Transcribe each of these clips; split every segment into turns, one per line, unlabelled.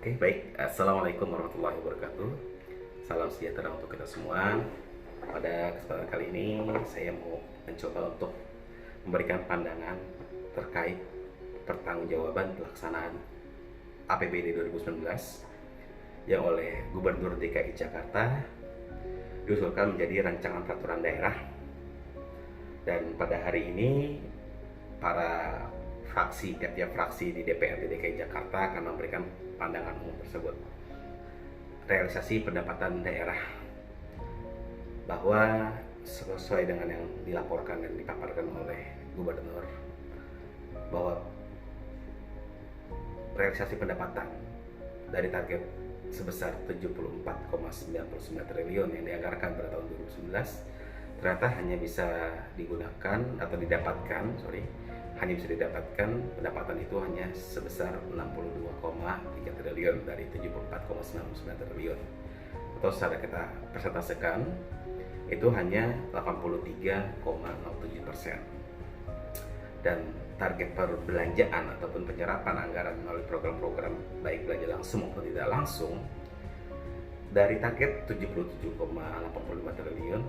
Oke, baik. Assalamualaikum warahmatullahi wabarakatuh. Salam sejahtera untuk kita semua. Pada kesempatan kali ini, saya mau mencoba untuk memberikan pandangan terkait pertanggungjawaban pelaksanaan APBD 2019 yang oleh Gubernur DKI Jakarta diusulkan menjadi rancangan peraturan daerah. Dan pada hari ini, tiap-tiap fraksi di DPRD DKI Jakarta akan memberikan pandangan umum tersebut. Realisasi pendapatan daerah, bahwa sesuai dengan yang dilaporkan dan dipaparkan oleh Gubernur, bahwa realisasi pendapatan dari target sebesar 74,99 triliun yang dianggarkan pada tahun 2019 ternyata hanya bisa didapatkan pendapatan itu hanya sebesar 62,3 triliun dari 74,99 triliun, atau secara kita persentasekan itu hanya 83,07%. Dan target perbelanjaan ataupun penyerapan anggaran melalui program-program baik belanja langsung maupun tidak langsung dari target 77,85 triliun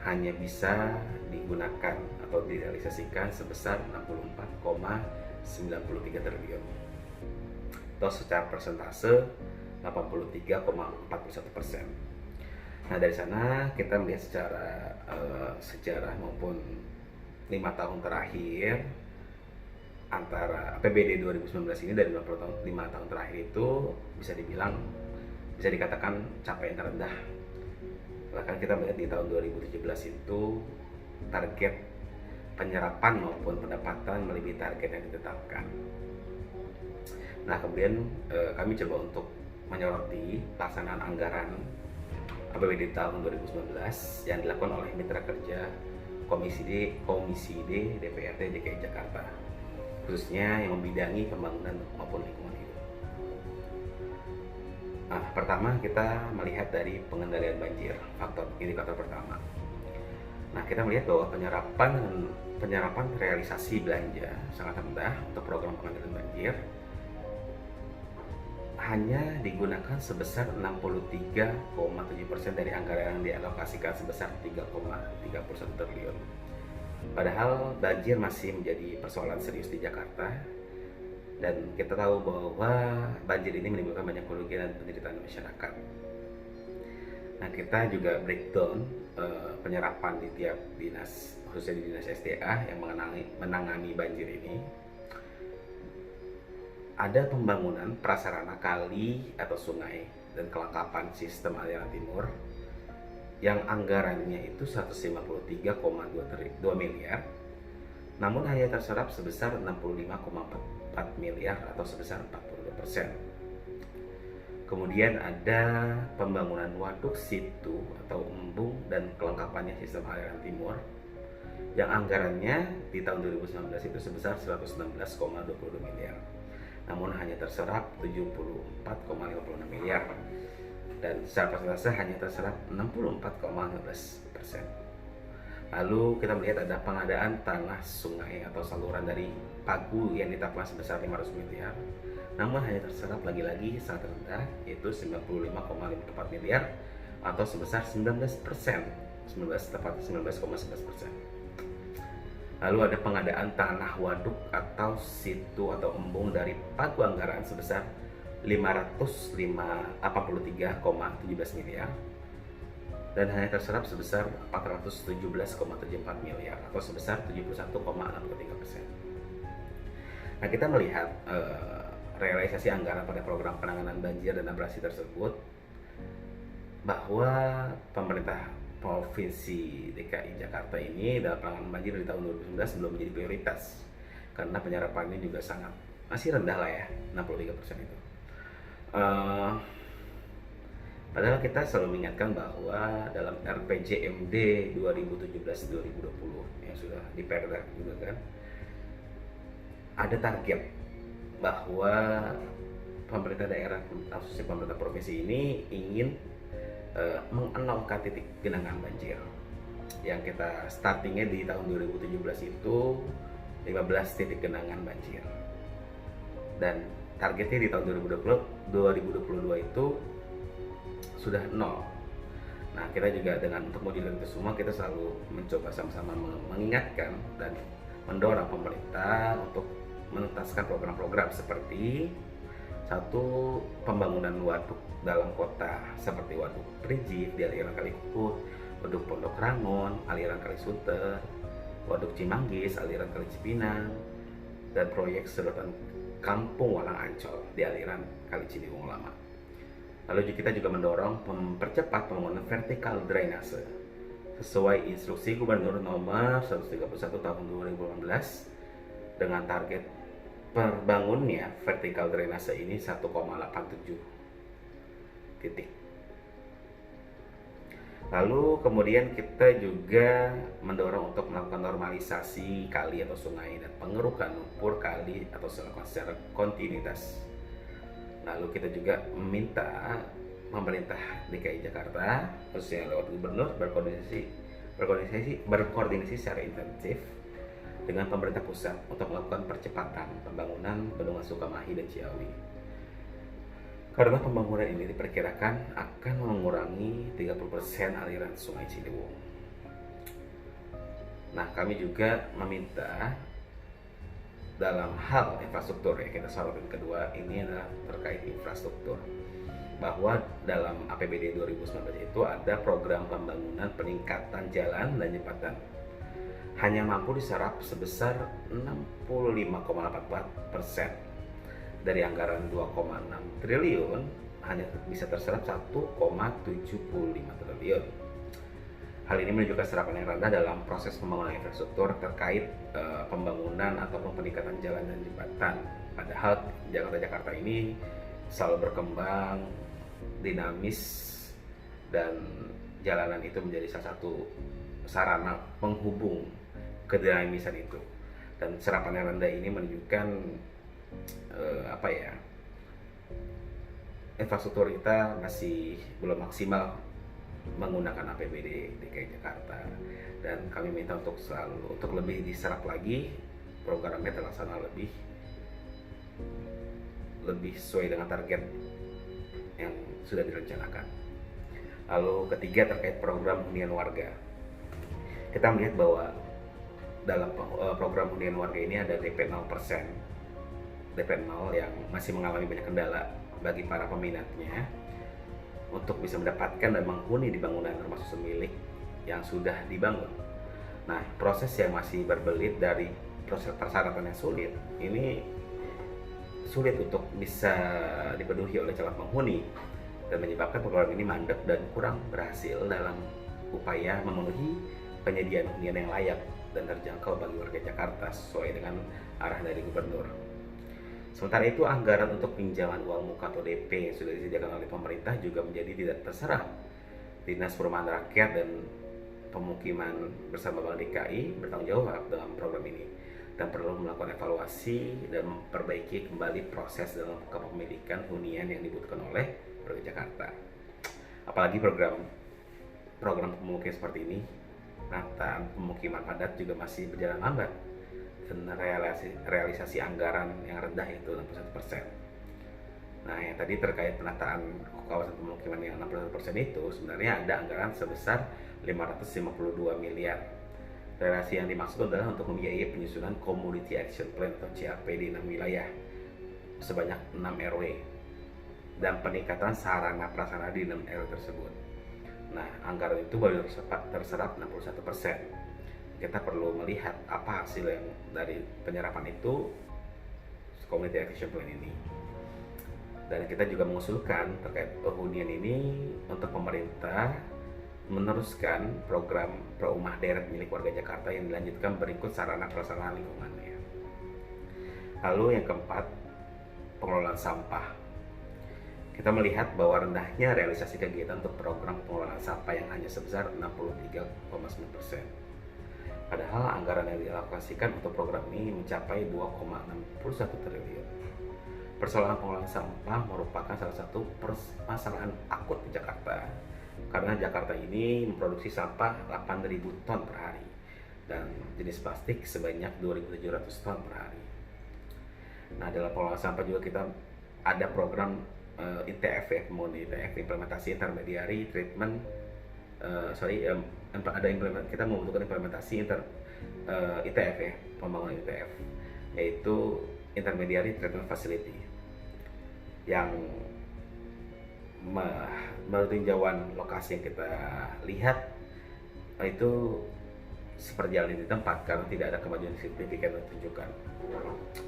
hanya bisa digunakan atau direalisasikan sebesar 64,93 triliun, atau secara persentase 83,41%. Nah, dari sana kita melihat secara sejarah maupun 5 tahun terakhir, antara APBD 2019 ini dari 5 tahun terakhir itu bisa dikatakan capaian terendah. Bahkan kita melihat di tahun 2017 itu target penyerapan maupun pendapatan melebihi target yang ditetapkan. Nah, kemudian kami coba untuk menyoroti pelaksanaan anggaran APBD tahun 2019 yang dilakukan oleh mitra kerja Komisi D DPRD DKI Jakarta, khususnya yang membidangi pembangunan maupun lingkungan hidup. Nah, pertama kita melihat dari pengendalian banjir, indikator pertama. Nah, kita melihat bahwa penyerapan realisasi belanja sangat rendah untuk program pengendalian banjir, hanya digunakan sebesar 63,7% dari anggaran yang dialokasikan sebesar 3,31 triliun. Padahal banjir masih menjadi persoalan serius di Jakarta, dan kita tahu bahwa banjir ini menimbulkan banyak kerugian dan penderitaan masyarakat. Nah, kita juga breakdown penyerapan di tiap dinas, khususnya di dinas SDA yang menangani banjir ini. Ada pembangunan prasarana kali atau sungai dan kelengkapan sistem aliran timur yang anggarannya itu 153,2 miliar, namun hanya terserap sebesar 65,4 miliar atau sebesar 42%. Kemudian ada pembangunan waduk situ atau embung dan kelengkapannya sistem aliran timur yang anggarannya di tahun 2019 itu sebesar 116,22 miliar, namun hanya terserap 74,56 miliar, dan secara persentase hanya terserap 64,15%. Lalu kita melihat ada pengadaan tanah sungai atau saluran dari Pagu yang ditetapkan sebesar 500 miliar, namun hanya terserap lagi-lagi sangat rendah, yaitu 95,54 miliar atau sebesar 19,11%. Lalu ada pengadaan tanah waduk atau situ atau embung dari Pagu anggaran sebesar 583,17 miliar, dan hanya terserap sebesar 417,74 miliar atau sebesar 71,63%. Nah, kita melihat realisasi anggaran pada program penanganan banjir dan abrasi tersebut, bahwa pemerintah Provinsi DKI Jakarta ini dalam penanganan banjir di tahun 2019 belum menjadi prioritas, karena penyerapannya juga masih rendah lah ya, 63% itu. Padahal kita selalu mengingatkan bahwa dalam RPJMD 2017-2020 yang sudah diperda juga kan, ada target bahwa pemerintah daerah, khususnya pemerintah provinsi ini ingin mengenalkan titik genangan banjir. Yang kita startingnya di tahun 2017 itu 15 titik genangan banjir, dan targetnya di tahun 2022 itu sudah nol. Nah, kita juga dengan untuk modul itu semua kita selalu mencoba sama-sama mengingatkan dan mendorong pemerintah untuk menuntaskan program-program seperti satu, pembangunan waduk dalam kota seperti waduk Prijik di aliran Kali Kukut, waduk Pondok Rangon aliran Kali Sunter, waduk Cimanggis aliran Kali Cipinang, dan proyek sedotan Kampung Walang Ancol di aliran Kali Ciliwung Lama. Lalu kita juga mendorong mempercepat pembangunan vertikal drainase sesuai instruksi Gubernur nomor 131 tahun 2018 dengan target perbangunnya vertikal drainase ini 1,87 titik. Lalu kemudian kita juga mendorong untuk melakukan normalisasi kali atau sungai dan pengerukan lumpur kali atau secara kontinuitas. Lalu kita juga meminta pemerintah DKI Jakarta khususnya lewat gubernur berkoordinasi secara intensif dengan pemerintah pusat untuk melakukan percepatan pembangunan Bendungan Sukamahi dan Ciawi. Karena pembangunan ini diperkirakan akan mengurangi 30% aliran Sungai Ciliwung. Nah, kami juga meminta dalam hal infrastruktur yang kita sorotin kedua ini adalah terkait infrastruktur, bahwa dalam APBD 2019 itu ada program pembangunan peningkatan jalan dan jembatan hanya mampu diserap sebesar 65,84% dari anggaran 2,6 triliun, hanya bisa terserap 1,75 triliun. Hal ini menunjukkan serapan yang rendah dalam proses pembangunan infrastruktur terkait pembangunan ataupun peningkatan jalan dan jembatan. Padahal Jakarta ini selalu berkembang, dinamis, dan jalanan itu menjadi salah satu sarana penghubung kedinamisan itu. Dan serapan yang rendah ini menunjukkan infrastruktur kita masih belum maksimal menggunakan APBD DKI Jakarta, dan kami minta untuk lebih diserap lagi, programnya terlaksana lebih sesuai dengan target yang sudah direncanakan. Lalu ketiga, terkait program hunian warga. Kita melihat bahwa dalam program hunian warga ini ada DP 0%, DP 0 yang masih mengalami banyak kendala bagi para peminatnya untuk bisa mendapatkan dan menghuni di bangunan rumah susun milik yang sudah dibangun. Nah, proses yang masih berbelit dari proses persyaratan yang sulit ini sulit untuk bisa dipenuhi oleh calon penghuni dan menyebabkan program ini mandek dan kurang berhasil dalam upaya memenuhi penyediaan hunian yang layak dan terjangkau bagi warga Jakarta sesuai dengan arah dari gubernur. Sementara itu, anggaran untuk pinjaman uang muka atau DP yang sudah disediakan oleh pemerintah juga menjadi tidak terserap. Dinas Perumahan Rakyat dan Pemukiman bersama Bank DKI bertanggung jawab dalam program ini dan perlu melakukan evaluasi dan memperbaiki kembali proses dalam kepemilikan hunian yang dibutuhkan oleh warga Jakarta. Apalagi program pemukiman seperti ini, penataan pemukiman padat juga masih berjalan lambat dan realisasi anggaran yang rendah itu 61%. Nah, yang tadi terkait penataan kawasan pemukiman yang 61% itu sebenarnya ada anggaran sebesar 552 miliar. Relasi yang dimaksud adalah untuk membiayai penyusunan Community Action Plan atau CAP di 6 wilayah sebanyak 6 RW dan peningkatan sarana prasarana di 6 RW tersebut. Nah, anggaran itu baru terserap 61%. Kita perlu melihat apa hasil yang dari penyerapan itu Community Action Plan ini. Dan kita juga mengusulkan terkait hunian ini untuk pemerintah meneruskan program Promah Deret milik warga Jakarta yang dilanjutkan berikut sarana prasarana lingkungannya. Lalu yang keempat, pengelolaan sampah. Kita melihat bahwa rendahnya realisasi kegiatan untuk program pengelolaan sampah yang hanya sebesar 63,9%. Padahal anggaran yang dialokasikan untuk program ini mencapai 2,61 triliun. Persoalan pengelolaan sampah merupakan salah satu permasalahan akut di Jakarta, karena Jakarta ini memproduksi sampah 8.000 ton per hari dan jenis plastik sebanyak 2.700 ton per hari. Nah, dalam pengelolaan sampah juga kita ada program ITF ya, pembangunan ITF, implementasi intermediary treatment, kita membutuhkan implementasi ITF ya, pembangunan ITF, yaitu intermediary treatment facility, yang menurut tinjauan lokasi yang kita lihat itu seperjalan di tempat karena tidak ada kemajuan signifikan yang ditunjukkan.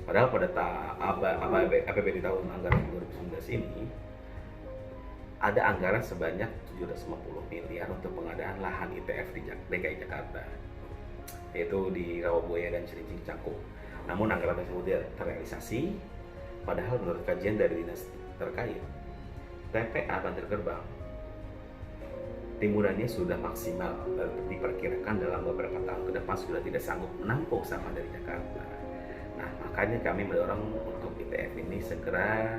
Padahal pada APBD tahun anggaran 2019 ini ada anggaran sebanyak 750 miliar untuk pengadaan lahan ITF di DKI Jakarta, yaitu di Rawabuaya dan Cilincing Cangkup. Namun anggaran tersebut tidak terrealisasi, padahal menurut kajian dari dinas terkait, TPA Bantar Gebang timurannya sudah maksimal dan diperkirakan dalam beberapa tahun ke depan sudah tidak sanggup menampung sampah dari Jakarta. Nah, makanya kami mendorong untuk ITF ini segera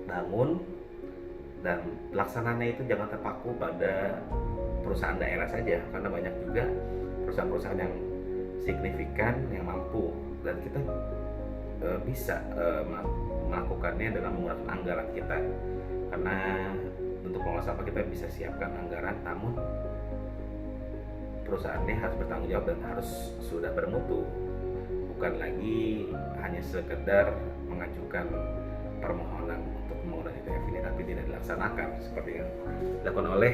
dibangun dan pelaksananya itu jangan terpaku pada perusahaan daerah saja, karena banyak juga perusahaan-perusahaan yang signifikan yang mampu, dan kita bisa melakukannya dengan menggunakan anggaran kita, karena untuk pengelola sampah kita bisa siapkan anggaran, namun perusahaannya harus bertanggung jawab dan harus sudah bermutu, bukan lagi hanya sekedar mengajukan permohonan untuk pembangunan ITF ini tapi tidak dilaksanakan seperti yang dilakukan oleh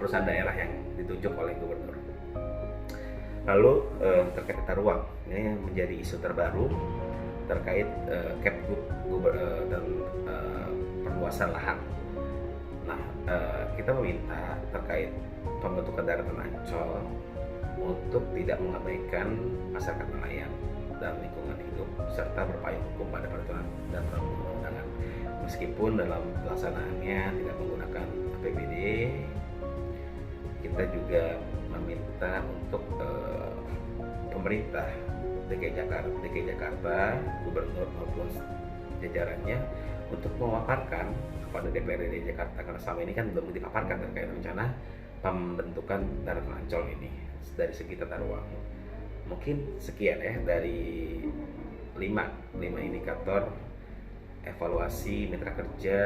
perusahaan daerah yang ditunjuk oleh gubernur. Lalu terkait tata ruang, ini menjadi isu terbaru terkait Kepgub dan perluasan lahan. Nah, kita meminta terkait pembentukan daratan Ancol untuk tidak mengabaikan masyarakat nelayan dan lingkungan hidup serta berpayung hukum pada peraturan dan perundang-undangan. Meskipun dalam pelaksanaannya tidak menggunakan APBD, kita juga meminta untuk pemerintah DKI Jakarta, gubernur maupun jajarannya untuk memaparkan kepada DPRD Jakarta, karena selama ini kan belum dipaparkan terkait rencana pembentukan daratan Ancol ini dari segi tata ruang. Mungkin sekian ya dari 5 indikator evaluasi mitra kerja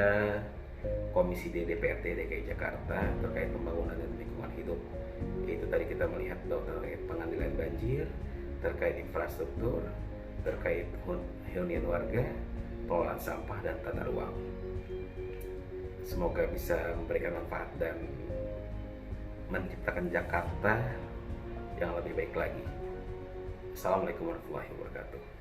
Komisi D DPRD DKI Jakarta terkait pembangunan dan lingkungan hidup. Yaitu tadi kita melihat terkait pengendalian banjir, terkait infrastruktur, terkait hunian warga, pengelolaan sampah dan tata ruang. Semoga bisa memberikan manfaat dan menciptakan Jakarta yang lebih baik lagi. Assalamualaikum warahmatullahi wabarakatuh.